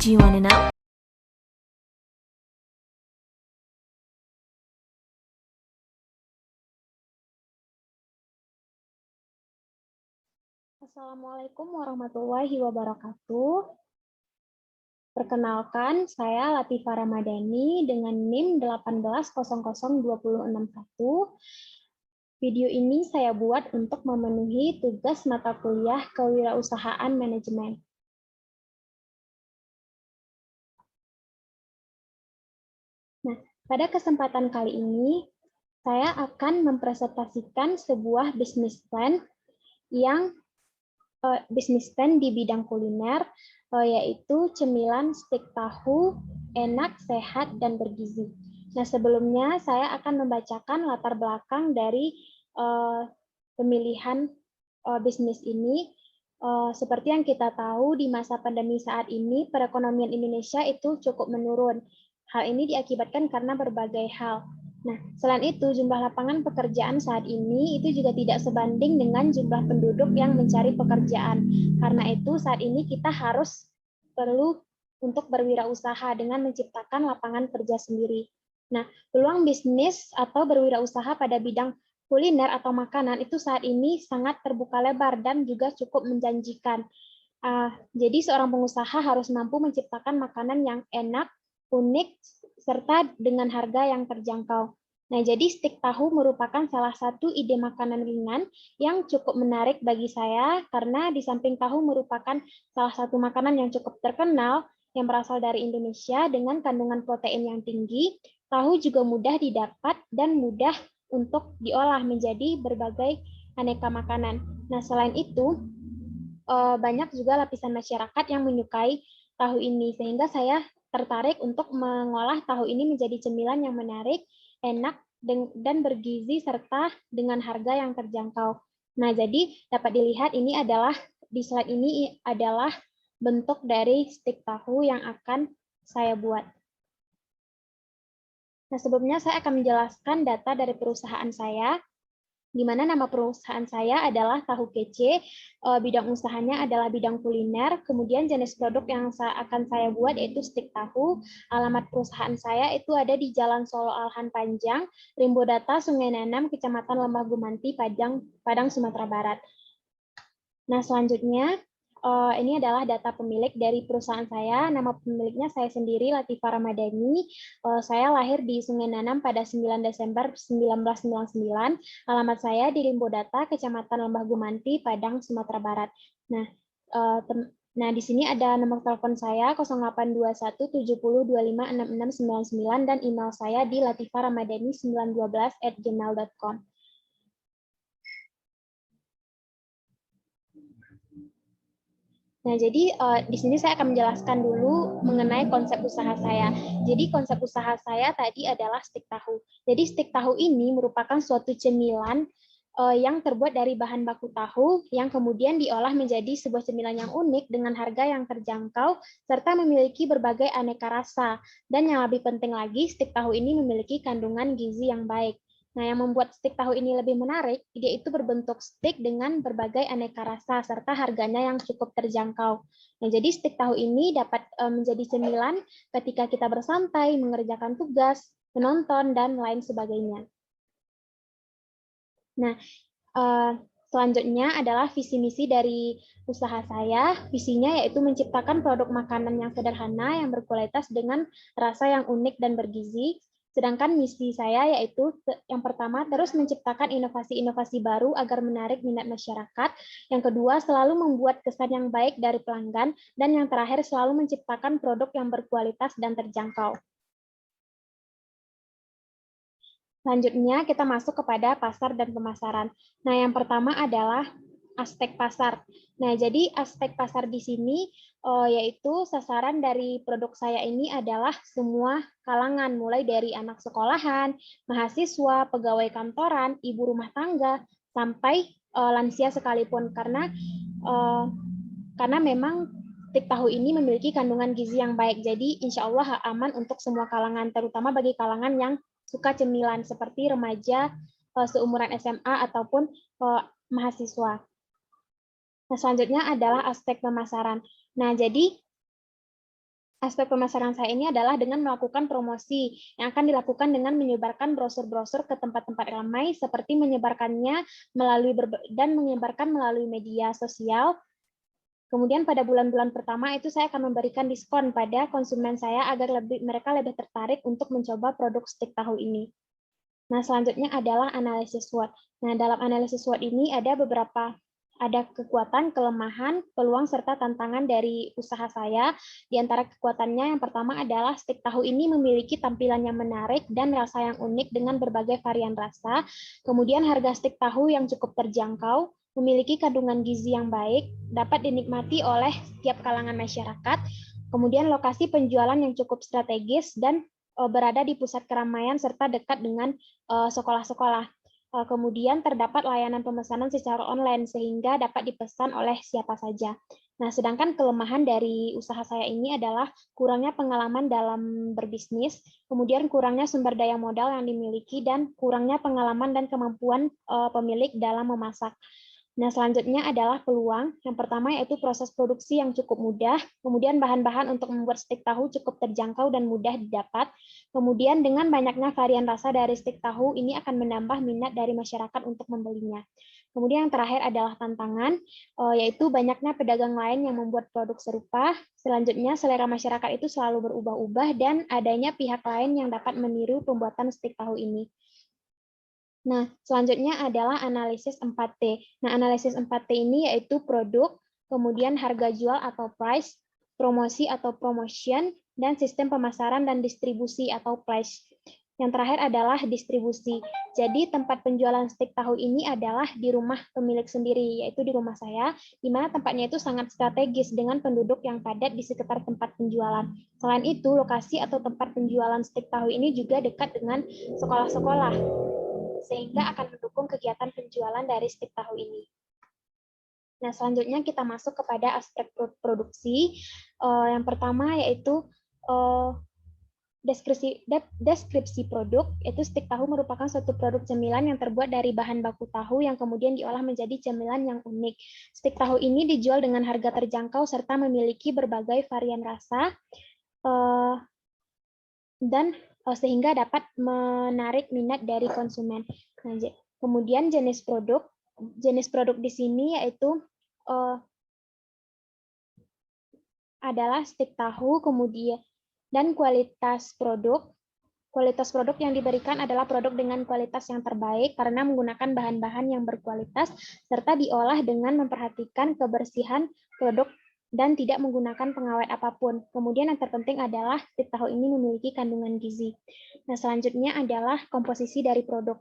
Do you wanna know? Assalamualaikum warahmatullahi wabarakatuh. Perkenalkan, saya Latifah Ramadhani dengan NIM 1800261. Video ini saya buat untuk memenuhi tugas mata kuliah Kewirausahaan Manajemen. Nah, pada kesempatan kali ini, saya akan mempresentasikan sebuah bisnis plan di bidang kuliner, yaitu cemilan stik tahu enak, sehat, dan bergizi. Nah, sebelumnya saya akan membacakan latar belakang dari pemilihan bisnis ini. Seperti yang kita tahu, di masa pandemi saat ini, perekonomian Indonesia itu cukup menurun. Hal ini diakibatkan karena berbagai hal. Nah, selain itu, jumlah lapangan pekerjaan saat ini itu juga tidak sebanding dengan jumlah penduduk yang mencari pekerjaan. Karena itu, saat ini kita perlu untuk berwirausaha dengan menciptakan lapangan kerja sendiri. Nah, peluang bisnis atau berwirausaha pada bidang kuliner atau makanan itu saat ini sangat terbuka lebar dan juga cukup menjanjikan. Jadi, seorang pengusaha harus mampu menciptakan makanan yang enak, unik, serta dengan harga yang terjangkau. Nah, jadi stik tahu merupakan salah satu ide makanan ringan yang cukup menarik bagi saya karena di samping tahu merupakan salah satu makanan yang cukup terkenal yang berasal dari Indonesia dengan kandungan protein yang tinggi, tahu juga mudah didapat dan mudah untuk diolah menjadi berbagai aneka makanan. Nah, selain itu, banyak juga lapisan masyarakat yang menyukai tahu ini, sehingga saya tertarik untuk mengolah tahu ini menjadi cemilan yang menarik, enak, dan bergizi, serta dengan harga yang terjangkau. Nah, jadi dapat dilihat di slide ini adalah bentuk dari stik tahu yang akan saya buat. Nah, sebelumnya saya akan menjelaskan data dari perusahaan saya, di mana nama perusahaan saya adalah Tahu Kece, bidang usahanya adalah bidang kuliner, kemudian jenis produk yang akan saya buat yaitu stik tahu, alamat perusahaan saya itu ada di Jalan Solo Alhan Panjang, Rimbo Data, Sungai Nanam, Kecamatan Lembah Gumanti, Padang, Sumatera Barat. Nah, selanjutnya, ini adalah data pemilik dari perusahaan saya. Nama pemiliknya saya sendiri, Latifah Ramadhani. Saya lahir di Sungai Nanam pada 9 Desember 1999. Alamat saya di Rimbo Data, Kecamatan Lembah Gumanti, Padang, Sumatera Barat. Nah, di sini ada nomor telepon saya 082170256699 dan email saya di latifahramadhani912@gmail.com. Nah, jadi di sini saya akan menjelaskan dulu mengenai konsep usaha saya. Jadi konsep usaha saya tadi adalah stik tahu. Jadi stik tahu ini merupakan suatu cemilan yang terbuat dari bahan baku tahu yang kemudian diolah menjadi sebuah cemilan yang unik dengan harga yang terjangkau serta memiliki berbagai aneka rasa. Dan yang lebih penting lagi, stik tahu ini memiliki kandungan gizi yang baik. Nah, yang membuat stik tahu ini lebih menarik, yaitu berbentuk stik dengan berbagai aneka rasa, serta harganya yang cukup terjangkau. Nah, jadi stik tahu ini dapat menjadi cemilan ketika kita bersantai, mengerjakan tugas, menonton, dan lain sebagainya. Nah, selanjutnya adalah visi-misi dari usaha saya. Visinya yaitu menciptakan produk makanan yang sederhana, yang berkualitas dengan rasa yang unik dan bergizi. Sedangkan misi saya yaitu yang pertama, terus menciptakan inovasi-inovasi baru agar menarik minat masyarakat. Yang kedua, selalu membuat kesan yang baik dari pelanggan. Dan yang terakhir, selalu menciptakan produk yang berkualitas dan terjangkau. Selanjutnya kita masuk kepada pasar dan pemasaran. Nah, yang pertama adalah aspek pasar. Nah, jadi aspek pasar di sini yaitu sasaran dari produk saya ini adalah semua kalangan, mulai dari anak sekolahan, mahasiswa, pegawai kantoran, ibu rumah tangga, sampai lansia sekalipun, karena memang stik tahu ini memiliki kandungan gizi yang baik. Jadi insya Allah aman untuk semua kalangan, terutama bagi kalangan yang suka cemilan seperti remaja seumuran SMA ataupun mahasiswa. Nah, selanjutnya adalah aspek pemasaran. Nah, jadi Aspek pemasaran saya ini adalah dengan melakukan promosi yang akan dilakukan dengan menyebarkan brosur-brosur ke tempat-tempat ramai seperti menyebarkannya menyebarkan melalui media sosial. Kemudian pada bulan-bulan pertama itu saya akan memberikan diskon pada konsumen saya agar mereka lebih tertarik untuk mencoba produk stik tahu ini. Nah, selanjutnya adalah analisis SWOT. Nah, dalam analisis SWOT ini ada kekuatan, kelemahan, peluang, serta tantangan dari usaha saya. Di antara kekuatannya yang pertama adalah stik tahu ini memiliki tampilan yang menarik dan rasa yang unik dengan berbagai varian rasa. Kemudian harga stik tahu yang cukup terjangkau, memiliki kandungan gizi yang baik, dapat dinikmati oleh setiap kalangan masyarakat. Kemudian lokasi penjualan yang cukup strategis dan berada di pusat keramaian serta dekat dengan sekolah-sekolah. Kemudian terdapat layanan pemesanan secara online sehingga dapat dipesan oleh siapa saja. Nah, sedangkan kelemahan dari usaha saya ini adalah kurangnya pengalaman dalam berbisnis, kemudian kurangnya sumber daya modal yang dimiliki, dan kurangnya pengalaman dan kemampuan pemilik dalam memasak. Nah, selanjutnya adalah peluang. Yang pertama yaitu proses produksi yang cukup mudah, kemudian bahan-bahan untuk membuat stik tahu cukup terjangkau dan mudah didapat. Kemudian dengan banyaknya varian rasa dari stik tahu, ini akan menambah minat dari masyarakat untuk membelinya. Kemudian yang terakhir adalah tantangan, yaitu banyaknya pedagang lain yang membuat produk serupa. Selanjutnya, selera masyarakat itu selalu berubah-ubah dan adanya pihak lain yang dapat meniru pembuatan stik tahu ini. Nah, selanjutnya adalah analisis 4T. Nah, analisis 4T ini yaitu produk, kemudian harga jual atau price, promosi atau promotion, dan sistem pemasaran dan distribusi atau price. Yang terakhir adalah distribusi. Jadi tempat penjualan stik tahu ini adalah di rumah pemilik sendiri, yaitu di rumah saya, di mana tempatnya itu sangat strategis dengan penduduk yang padat di sekitar tempat penjualan. Selain itu, lokasi atau tempat penjualan stik tahu ini juga dekat dengan sekolah-sekolah, sehingga akan mendukung kegiatan penjualan dari stik tahu ini. Nah, selanjutnya kita masuk kepada aspek produksi. Yang pertama yaitu deskripsi produk, yaitu stik tahu merupakan suatu produk cemilan yang terbuat dari bahan baku tahu yang kemudian diolah menjadi cemilan yang unik. Stik tahu ini dijual dengan harga terjangkau serta memiliki berbagai varian rasa, dan sehingga dapat menarik minat dari konsumen. Nah, kemudian jenis produk di sini yaitu adalah stik tahu, kemudian dan kualitas produk. Kualitas produk yang diberikan adalah produk dengan kualitas yang terbaik karena menggunakan bahan-bahan yang berkualitas serta diolah dengan memperhatikan kebersihan produk dan tidak menggunakan pengawet apapun. Kemudian yang terpenting adalah stik tahu ini memiliki kandungan gizi. Nah, selanjutnya adalah komposisi dari produk.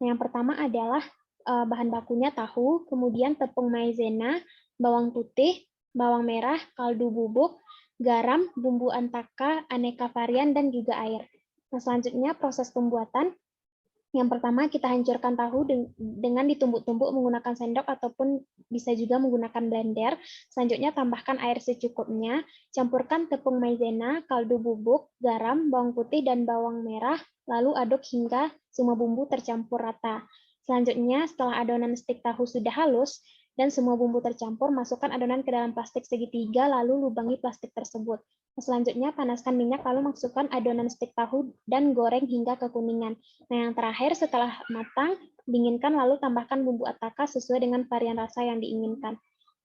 Nah, yang pertama adalah bahan bakunya tahu, kemudian tepung maizena, bawang putih, bawang merah, kaldu bubuk, garam, bumbu antaka, aneka varian, dan juga air. Nah, selanjutnya proses pembuatan. Yang pertama, kita hancurkan tahu dengan ditumbuk-tumbuk menggunakan sendok ataupun bisa juga menggunakan blender. Selanjutnya, tambahkan air secukupnya. Campurkan tepung maizena, kaldu bubuk, garam, bawang putih, dan bawang merah. Lalu aduk hingga semua bumbu tercampur rata. Selanjutnya, setelah adonan stik tahu sudah halus dan semua bumbu tercampur, masukkan adonan ke dalam plastik segitiga, lalu lubangi plastik tersebut. Selanjutnya, panaskan minyak, lalu masukkan adonan stik tahu dan goreng hingga kekuningan. Nah, yang terakhir, setelah matang, dinginkan lalu tambahkan bumbu ataka sesuai dengan varian rasa yang diinginkan.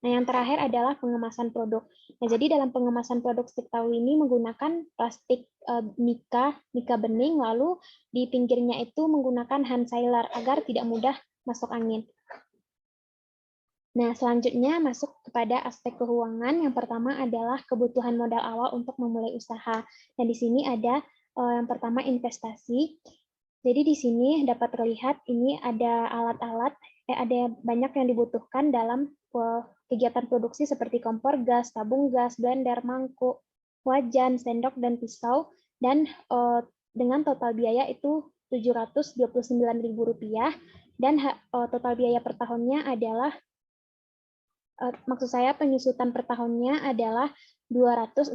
Nah, yang terakhir adalah pengemasan produk. Nah, jadi dalam pengemasan produk stik tahu ini menggunakan plastik mika bening, lalu di pinggirnya itu menggunakan hand sealer agar tidak mudah masuk angin. Nah, selanjutnya masuk kepada aspek keuangan. Yang pertama adalah kebutuhan modal awal untuk memulai usaha. Dan di sini ada yang pertama investasi. Jadi di sini dapat terlihat ini ada alat-alat, ada banyak yang dibutuhkan dalam kegiatan produksi seperti kompor gas, tabung gas, blender, mangkuk, wajan, sendok, dan pisau. Dan dengan total biaya itu Rp729.000 dan total biaya per tahunnya adalah maksud saya penyusutan per tahunnya adalah 266.500.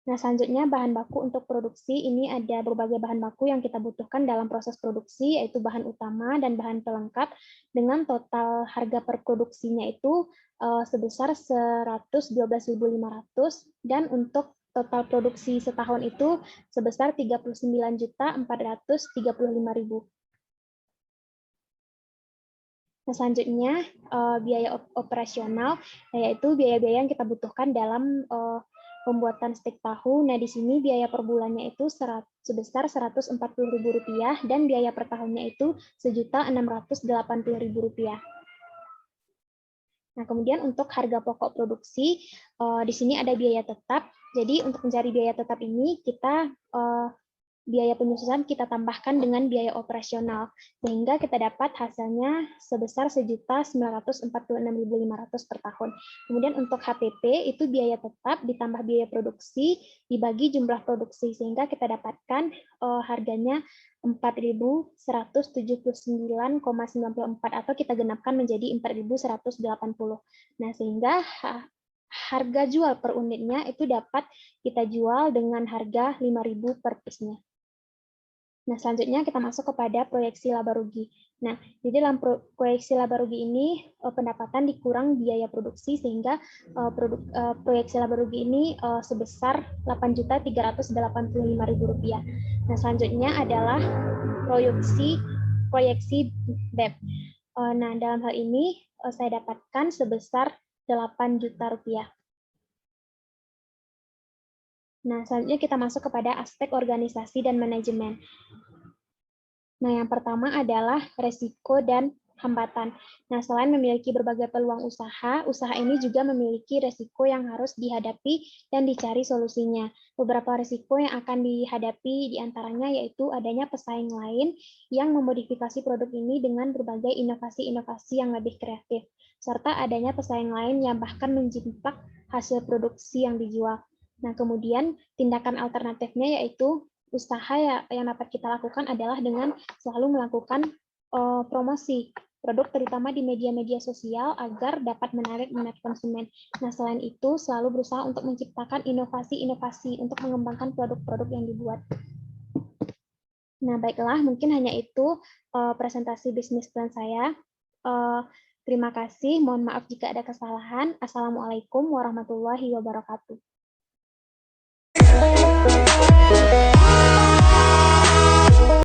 Nah, selanjutnya bahan baku untuk produksi. Ini ada berbagai bahan baku yang kita butuhkan dalam proses produksi, yaitu bahan utama dan bahan pelengkap, dengan total harga per produksinya itu sebesar 112.500, dan untuk total produksi setahun itu sebesar 39.435.000. Nah, selanjutnya biaya operasional, yaitu biaya-biaya yang kita butuhkan dalam pembuatan stik tahu. Nah, di sini biaya per bulannya itu sebesar Rp140.000 dan biaya per tahunnya itu Rp1.680.000. Nah, kemudian untuk harga pokok produksi, di sini ada biaya tetap. Jadi untuk mencari biaya tetap ini kita biaya penyusunan kita tambahkan dengan biaya operasional, sehingga kita dapat hasilnya sebesar Rp1.946.500 per tahun. Kemudian untuk HPP itu biaya tetap ditambah biaya produksi dibagi jumlah produksi, sehingga kita dapatkan harganya Rp4.179,94 atau kita genapkan menjadi Rp4.180. Nah, sehingga harga jual per unitnya itu dapat kita jual dengan harga Rp5.000 per piece-nya. Nah, selanjutnya kita masuk kepada proyeksi laba rugi. Nah, di dalam proyeksi laba rugi ini pendapatan dikurang biaya produksi, sehingga proyeksi laba rugi ini sebesar Rp8.385.000. Nah, selanjutnya adalah proyeksi BEP. Nah, dalam hal ini saya dapatkan sebesar Rp8 juta. Nah, selanjutnya kita masuk kepada aspek organisasi dan manajemen. Nah, yang pertama adalah resiko dan hambatan. Nah, selain memiliki berbagai peluang usaha, usaha ini juga memiliki resiko yang harus dihadapi dan dicari solusinya. Beberapa resiko yang akan dihadapi diantaranya yaitu adanya pesaing lain yang memodifikasi produk ini dengan berbagai inovasi-inovasi yang lebih kreatif, serta adanya pesaing lain yang bahkan menjimpak hasil produksi yang dijual. Nah, kemudian tindakan alternatifnya yaitu usaha yang dapat kita lakukan adalah dengan selalu melakukan promosi produk terutama di media-media sosial agar dapat menarik minat konsumen. Nah, selain itu selalu berusaha untuk menciptakan inovasi-inovasi untuk mengembangkan produk-produk yang dibuat. Nah, baiklah, mungkin hanya itu presentasi bisnis plan saya. Terima kasih, mohon maaf jika ada kesalahan. Assalamualaikum warahmatullahi wabarakatuh.